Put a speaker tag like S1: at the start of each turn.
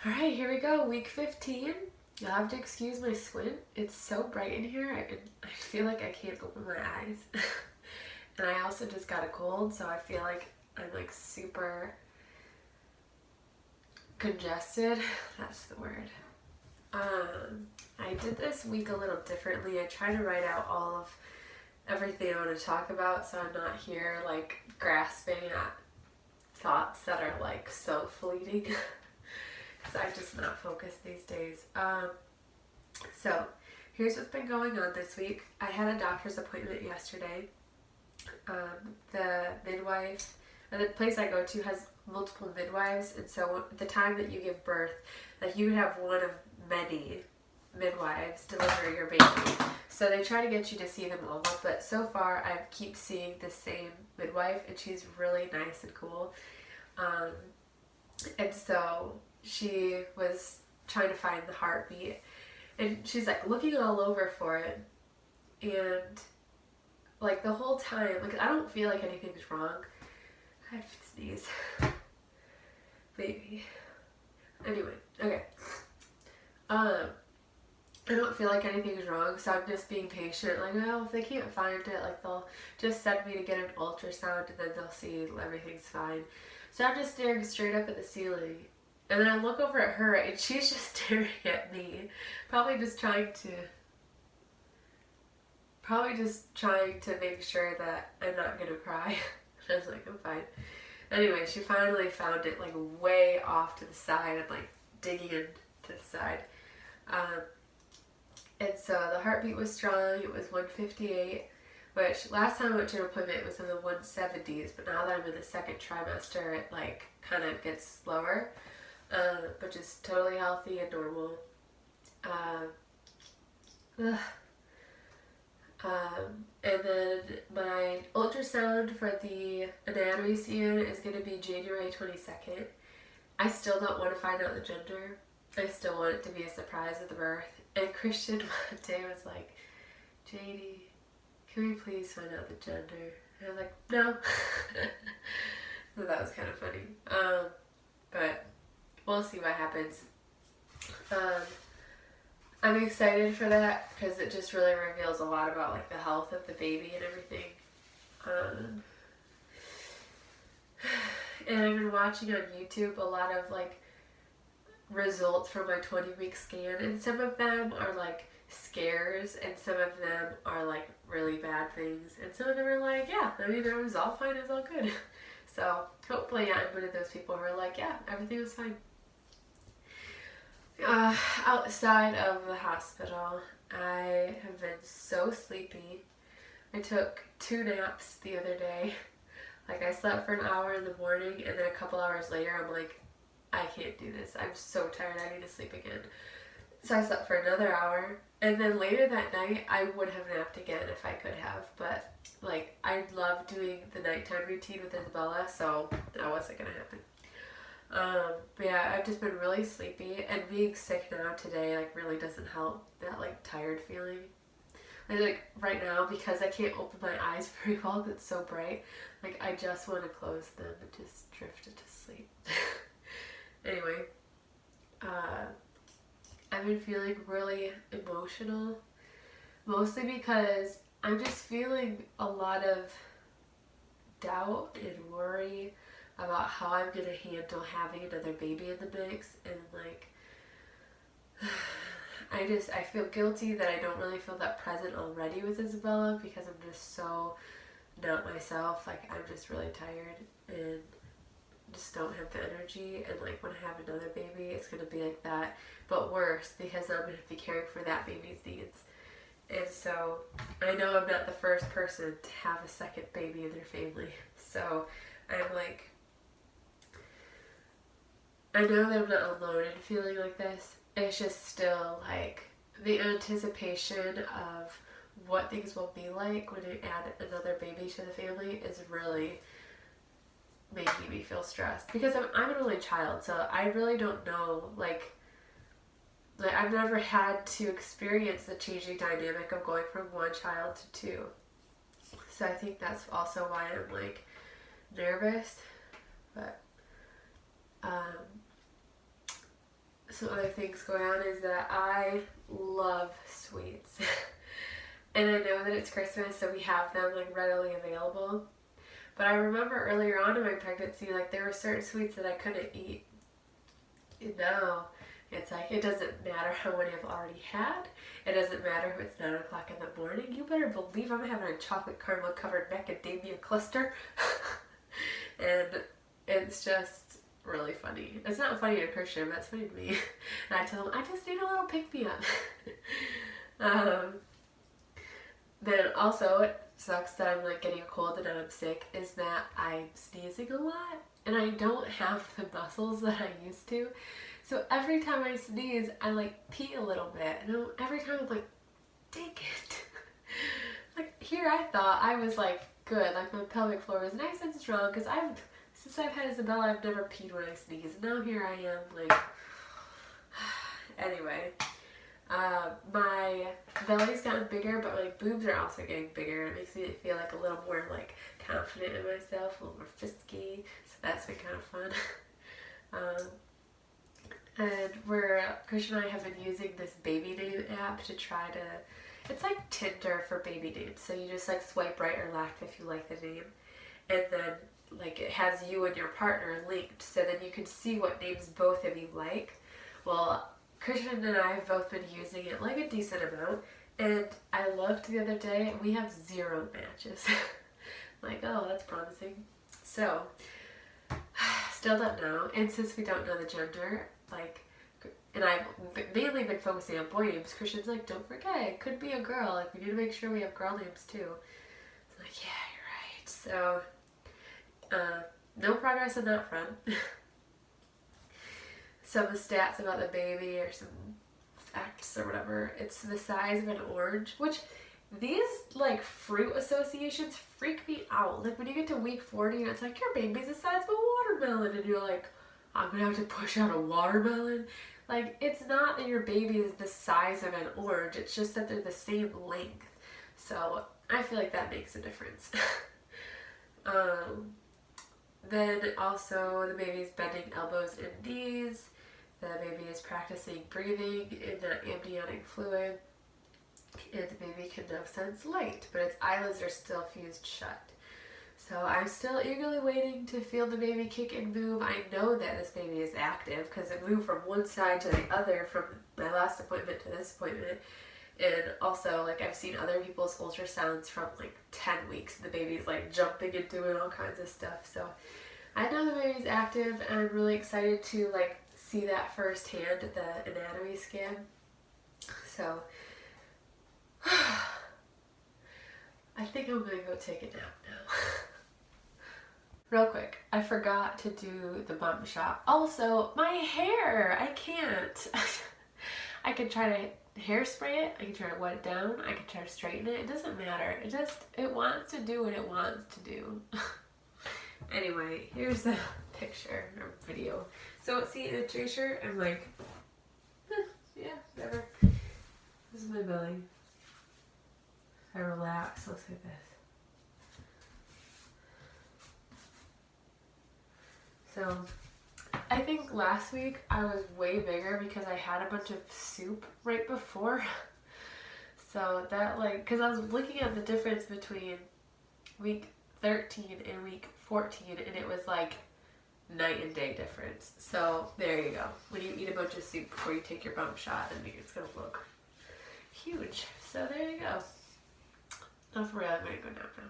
S1: Alright, here we go. Week 15. You'll have to excuse my squint. It's so bright in here, I feel like I can't open my eyes. And I also just got a cold, so I feel like I'm like super congested. That's the word. I did this week a little differently. I try to write out all of everything I want to talk about so I'm not here like grasping at thoughts that are like so fleeting. Because I'm just not focused these days. So here's what's been going on this week. I had a doctor's appointment yesterday. The midwife, the place I go to has multiple midwives, and so at the time that you give birth, like you would have one of many midwives deliver your baby. So they try to get you to see them all, but so far I keep seeing the same midwife, and she's really nice and cool. And so she was trying to find the heartbeat, and she's like looking all over for it, and like the whole time, like I don't feel like anything's wrong. I have to sneeze. Maybe. Anyway, okay. I don't feel like anything's wrong, so I'm just being patient. Like, oh, if they can't find it, like they'll just send me to get an ultrasound, and then they'll see everything's fine. So I'm just staring straight up at the ceiling, and then I look over at her, and she's just staring at me, probably just trying to make sure that I'm not gonna cry. I was like, I'm fine. Anyway, she finally found it like way off to the side and like digging into the side. And so the heartbeat was strong. It was 158, which last time I went to an appointment it was in the 170s, but now that I'm in the second trimester it like kind of gets slower, but just totally healthy and normal. And then my ultrasound for the anatomy scan is going to be January 22nd. I still don't want to find out the gender. I still want it to be a surprise at the birth. And Christian one day was like, JD, can we please find out the gender? And I was like, no. So that was kind of funny. But we'll see what happens. I'm excited for that because it just really reveals a lot about like the health of the baby and everything. And I've been watching on YouTube a lot of like results from my 20-week scan, and some of them are like scares, and some of them are like really bad things, and some of them are like, yeah, I mean, it was all fine, it was all good. So hopefully I'm one of those people who are like, yeah, everything was fine. Outside of the hospital, I have been so sleepy. I took 2 naps the other day. Like I slept for an hour in the morning, and then a couple hours later I'm like, I can't do this. I'm so tired, I need to sleep again. So I slept for another hour, and then later that night I would have napped again if I could have, but like I love doing the nighttime routine with Isabella, so that wasn't gonna happen. But yeah, I've just been really sleepy, and being sick now today like really doesn't help that like tired feeling. Like right now, because I can't open my eyes very well because it's so bright, like I just want to close them and just drift into sleep. Anyway, I've been feeling really emotional, mostly because I'm just feeling a lot of doubt and worry about how I'm going to handle having another baby in the mix, and like I feel guilty that I don't really feel that present already with Isabella because I'm just so not myself. Like I'm just really tired and just don't have the energy, and like when I have another baby it's going to be like that, but worse because I'm going to be caring for that baby's needs. And so I know I'm not the first person to have a second baby in their family, so I'm like, I know that I'm not alone in feeling like this. It's just still like the anticipation of what things will be like when you add another baby to the family is really making me feel stressed, because I'm an only child, so I really don't know, like I've never had to experience the changing dynamic of going from one child to 2. So I think that's also why I'm like nervous. But some other things going on is that I love sweets. And I know that it's Christmas, so we have them like readily available. But I remember earlier on in my pregnancy, like there were certain sweets that I couldn't eat. And now it's like, it doesn't matter how many I've already had. It doesn't matter if it's 9 o'clock in the morning. You better believe I'm having a chocolate caramel covered macadamia cluster. And it's just really funny. It's not funny to Christian, but it's funny to me. And I tell him, I just need a little pick-me-up. Then also, it sucks that I'm like getting a cold and I'm sick, is that I'm sneezing a lot. And I don't have the muscles that I used to. So every time I sneeze, I like pee a little bit. And every time I'm like, dang it. Like here I thought I was like good. Like my pelvic floor was nice and strong. Because since I've had Isabella, I've never peed when I sneeze. And now here I am like, anyway. My belly's gotten bigger, but my boobs are also getting bigger. It makes me feel like a little more like confident in myself, a little more frisky. So that's been kind of fun. And Christian and I have been using this baby name app to try to, it's like Tinder for baby names. So you just like swipe right or left if you like the name. And then like it has you and your partner linked, so then you can see what names both of you like. Well, Christian and I have both been using it like a decent amount, and I looked the other day and we have 0 matches. Like, oh, that's promising. So, still don't know, and since we don't know the gender, like, and I've mainly been focusing on boy names, Christian's like, don't forget, it could be a girl, like, we need to make sure we have girl names too. It's like, yeah, you're right. So, no progress on that front. Some of the stats about the baby or some facts or whatever. It's the size of an orange, which these like fruit associations freak me out. Like when you get to week 40 and it's like, your baby's the size of a watermelon, and you're like, I'm gonna have to push out a watermelon. Like, it's not that your baby is the size of an orange, it's just that they're the same length. So I feel like that makes a difference. Then also the baby's bending elbows and knees. The baby is practicing breathing in the amniotic fluid. And the baby can now sense light, but its eyelids are still fused shut. So I'm still eagerly waiting to feel the baby kick and move. I know that this baby is active because it moved from one side to the other from my last appointment to this appointment. And also, like, I've seen other people's ultrasounds from like 10 weeks. The baby's like jumping and doing all kinds of stuff. So I know the baby's active, and I'm really excited to like see that firsthand at the anatomy scan. So I think I'm gonna go take a nap now. Real quick, I forgot to do the bump shot. Also, my hair, I can't. I could try to hairspray it, I could try to wet it down, I could try to straighten it. It doesn't matter. It wants to do what it wants to do. Anyway, here's the picture or video. So see in the t-shirt, I'm like, yeah, whatever. This is my belly. If I relax, looks like this. So I think last week I was way bigger because I had a bunch of soup right before. So that like, cause I was looking at the difference between week 13 and week 14, and it was like night and day difference. So there you go. When you eat a bunch of soup before you take your bump shot, I think it's gonna look huge. So there you go. Not for real, I'm gonna go nap now.